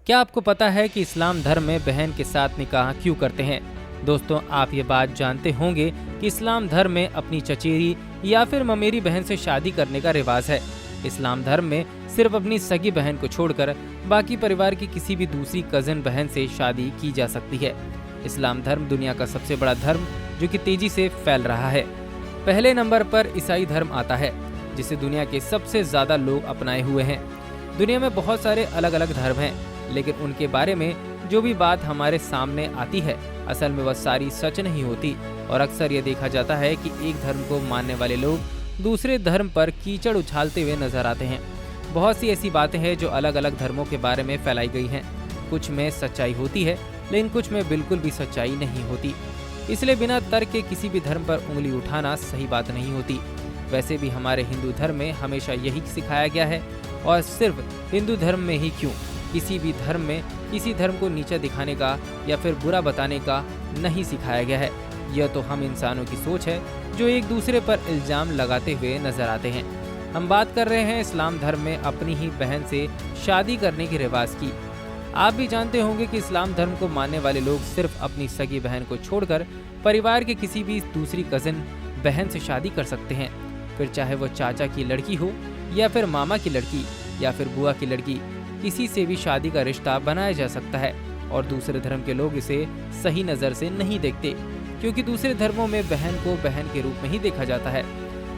क्या आपको पता है कि इस्लाम धर्म में बहन के साथ निकाह क्यों करते हैं? दोस्तों, आप ये बात जानते होंगे कि इस्लाम धर्म में अपनी चचेरी या फिर ममेरी बहन से शादी करने का रिवाज है। इस्लाम धर्म में सिर्फ अपनी सगी बहन को छोड़कर बाकी परिवार की किसी भी दूसरी कजिन बहन से शादी की जा सकती है। इस्लाम धर्म दुनिया का सबसे बड़ा धर्म जो कि तेजी से फैल रहा है। पहले नंबर पर ईसाई धर्म आता है, जिसे दुनिया के सबसे ज्यादा लोग अपनाए हुए हैं। दुनिया में बहुत सारे अलग अलग धर्म हैं, लेकिन उनके बारे में जो भी बात हमारे सामने आती है, असल में वह सारी सच नहीं होती। और अक्सर ये देखा जाता है कि एक धर्म को मानने वाले लोग दूसरे धर्म पर कीचड़ उछालते हुए नजर आते हैं। बहुत सी ऐसी बातें हैं जो अलग अलग धर्मों के बारे में फैलाई गई हैं। कुछ में सच्चाई होती है, लेकिन कुछ में बिल्कुल भी सच्चाई नहीं होती। इसलिए बिना तर्क के किसी भी धर्म पर उंगली उठाना सही बात नहीं होती। वैसे भी हमारे हिंदू धर्म में हमेशा यही सिखाया गया है, और सिर्फ हिंदू धर्म में ही क्यों, किसी भी धर्म में किसी धर्म को नीचा दिखाने का या फिर बुरा बताने का नहीं सिखाया गया है। यह तो हम इंसानों की सोच है जो एक दूसरे पर इल्जाम लगाते हुए नजर आते हैं। हम बात कर रहे हैं इस्लाम धर्म में अपनी ही बहन से शादी करने के रिवाज की। आप भी जानते होंगे कि इस्लाम धर्म को मानने वाले लोग सिर्फ अपनी सगी बहन को छोड़कर परिवार के किसी भी दूसरी कजिन बहन से शादी कर सकते हैं, फिर चाहे वो चाचा की लड़की हो या फिर मामा की लड़की या फिर बुआ की लड़की, किसी से भी शादी का रिश्ता बनाया जा सकता है। और दूसरे धर्म के लोग इसे सही नज़र से नहीं देखते, क्योंकि दूसरे धर्मों में बहन को बहन के रूप में ही देखा जाता है,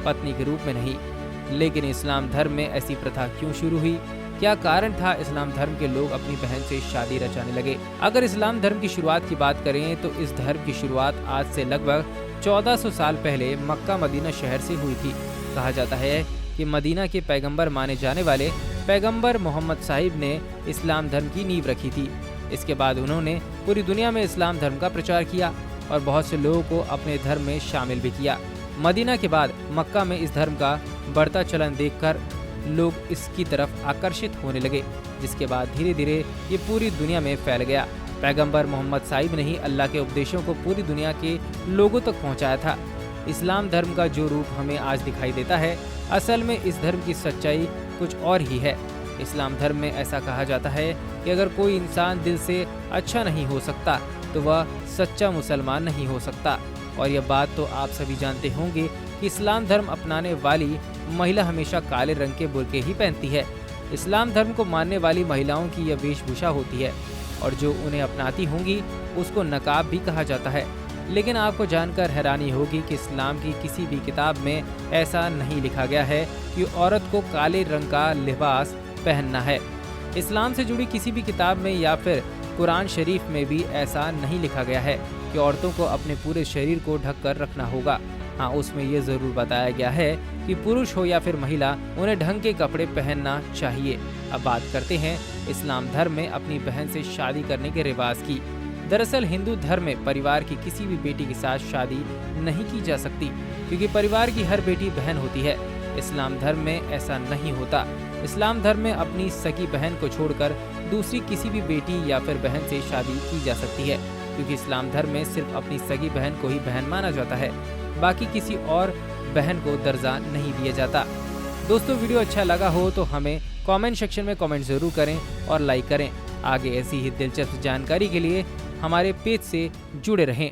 पत्नी के रूप में नहीं। लेकिन इस्लाम धर्म में ऐसी प्रथा क्यों शुरू हुई? क्या कारण था इस्लाम धर्म के लोग अपनी बहन से शादी रचाने लगे? अगर इस्लाम धर्म की शुरुआत की बात करें तो इस धर्म की शुरुआत आज से लगभग 1400 साल पहले मक्का मदीना शहर से हुई थी। कहा जाता है कि मदीना के पैगंबर माने जाने वाले पैगंबर मोहम्मद साहिब ने इस्लाम धर्म की नींव रखी थी। इसके बाद उन्होंने पूरी दुनिया में इस्लाम धर्म का प्रचार किया और बहुत से लोगों को अपने धर्म में शामिल भी किया। मदीना के बाद मक्का में इस धर्म का बढ़ता चलन देखकर लोग इसकी तरफ आकर्षित होने लगे, जिसके बाद धीरे धीरे ये पूरी दुनिया में फैल गया। पैगंबर मोहम्मद साहिब ने ही अल्लाह के उपदेशों को पूरी दुनिया के लोगों तक पहुंचाया था। इस्लाम धर्म का जो रूप हमें आज दिखाई देता है, असल में इस धर्म की सच्चाई कुछ और ही है। इस्लाम धर्म में ऐसा कहा जाता है कि अगर कोई इंसान दिल से अच्छा नहीं हो सकता तो वह सच्चा मुसलमान नहीं हो सकता। और यह बात तो आप सभी जानते होंगे कि इस्लाम धर्म अपनाने वाली महिला हमेशा काले रंग के बुर्के ही पहनती है। इस्लाम धर्म को मानने वाली महिलाओं की यह वेशभूषा होती है, और जो उन्हें अपनाती होंगी उसको नकाब भी कहा जाता है। लेकिन आपको जानकर हैरानी होगी कि इस्लाम की किसी भी किताब में ऐसा नहीं लिखा गया है कि औरत को काले रंग का लिबास पहनना है। इस्लाम से जुड़ी किसी भी किताब में या फिर कुरान शरीफ में भी ऐसा नहीं लिखा गया है कि औरतों को अपने पूरे शरीर को ढक कर रखना होगा। हाँ, उसमें ये ज़रूर बताया गया है कि पुरुष हो या फिर महिला, उन्हें ढंग के कपड़े पहनना चाहिए। अब बात करते हैं इस्लाम धर्म में अपनी बहन से शादी करने के रिवाज की। दरअसल हिंदू धर्म में परिवार की किसी भी बेटी के साथ शादी नहीं की जा सकती, क्योंकि परिवार की हर बेटी बहन होती है। इस्लाम धर्म में ऐसा नहीं होता। इस्लाम धर्म में अपनी सगी बहन को छोड़कर दूसरी किसी भी बेटी या फिर बहन से शादी की जा सकती है, क्योंकि इस्लाम धर्म में सिर्फ अपनी सगी बहन को ही बहन माना जाता है, बाकी किसी और बहन को दर्जा नहीं दिया जाता। दोस्तों, वीडियो अच्छा लगा हो तो हमें कमेंट सेक्शन में कमेंट जरूर करें और लाइक करें। आगे ऐसी ही दिलचस्प जानकारी के लिए हमारे पेज से जुड़े रहें।